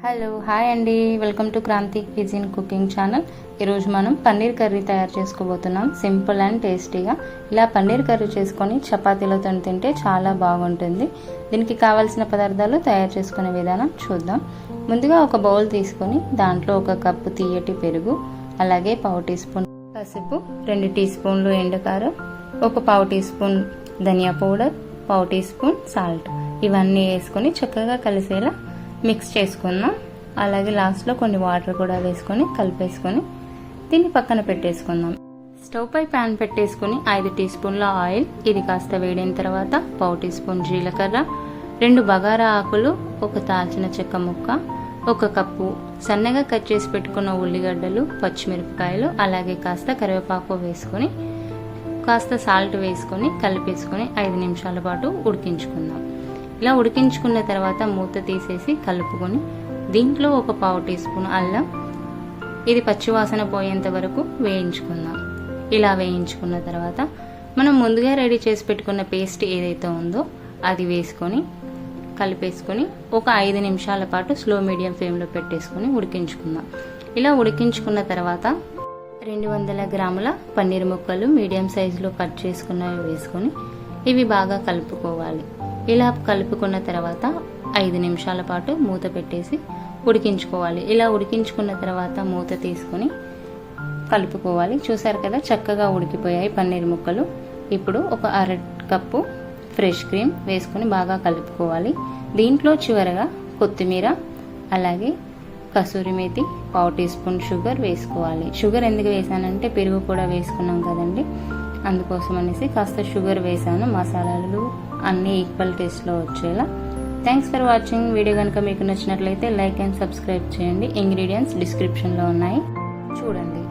Hello hi అండి, welcome to Kranti kitchen cooking channel. ఈరోజు మనం పన్నీర్ కర్రీ తయారు చేసుకోబోతున్నాం. సింపుల్ అండ్ టేస్టీగా ఇలా పన్నీర్ కర్రీ చేసుకొని చపాతీలతో తింటే చాలా బాగుంటుంది. దీనికి కావాల్సిన పదార్థాలు తయారు చేసుకునే విధానం చూద్దాం. ముందుగా ఒక బౌల్ తీసుకొని దాంట్లో 1 కప్పు తీయటి పెరుగు, అలాగే 1/2 టీ స్పూన్ పసుపు, 2 టీ స్పూన్లు ఎండుకారం, 1/2 టీ స్పూన్ ధనియా పౌడర్, 1/2 టీ స్పూన్ సాల్ట్ ఇవన్నీ వేసుకొని చక్కగా కలిసేలా మిక్స్ చేసుకుందాం. అలాగే లాస్ట్లో కొన్ని వాటర్ కూడా వేసుకొని కలిపేసుకొని దీన్ని పక్కన పెట్టేసుకుందాం. స్టవ్ పై ప్యాన్ పెట్టేసుకొని 5 టీ స్పూన్ల ఆయిల్, ఇది కాస్త వేడిన తర్వాత 1/2 టీ స్పూన్ జీలకర్ర, 2 బగారా ఆకులు, 1 దాల్చిన చెక్క ముక్క, 1 కప్పు సన్నగా కట్ చేసి పెట్టుకున్న ఉల్లిగడ్డలు, పచ్చిమిరపకాయలు, అలాగే కాస్త కరివేపాకు వేసుకొని కాస్త సాల్ట్ వేసుకొని కలిపేసుకొని 5 నిమిషాల పాటు ఉడికించుకుందాం. ఇలా ఉడికించుకున్న తర్వాత మూత తీసేసి కలుపుకొని దీంట్లో 1/4 టీ స్పూన్ అల్లం, ఇది పచ్చివాసన పోయేంత వరకు వేయించుకుందాం. ఇలా వేయించుకున్న తర్వాత మనం ముందుగా రెడీ చేసి పెట్టుకున్న పేస్ట్ ఏదైతే ఉందో అది వేసుకొని కలిపేసుకొని 5 నిమిషాల పాటు స్లో మీడియం ఫ్లేమ్లో పెట్టేసుకొని ఉడికించుకుందాం. ఇలా ఉడికించుకున్న తర్వాత 200 గ్రాముల పన్నీర్ ముక్కలు మీడియం సైజులో కట్ చేసుకున్నవి వేసుకొని ఇవి బాగా కలుపుకోవాలి. ఇలా కలుపుకున్న తర్వాత 5 నిమిషాల పాటు మూత పెట్టేసి ఉడికించుకోవాలి. ఇలా ఉడికించుకున్న తర్వాత మూత తీసుకొని కలుపుకోవాలి. చూసారు కదా, చక్కగా ఉడికిపోయాయి పన్నీర్ ముక్కలు. ఇప్పుడు 1/2 కప్పు ఫ్రెష్ క్రీమ్ వేసుకొని బాగా కలుపుకోవాలి. దీంట్లో చివరగా కొత్తిమీర, అలాగే kasuri methi, 1/2 teaspoon sugar వేసుకోవాలి. షుగర్ ఎందుకు వేసానంటే పెరుగు కూడా వేసుకున్నాం కదండి, అందుకోసం అనేసి కాస్త షుగర్ వేసాను. మసాలాలు అన్నీ ఈక్వల్ టేస్ట్లో వచ్చేలా. Thanks for watching. వీడియో కనుక మీకు నచ్చినట్లయితే లైక్ అండ్ సబ్స్క్రైబ్ చేయండి. ఇంగ్రీడియంట్స్ డిస్క్రిప్షన్లో ఉన్నాయి, చూడండి.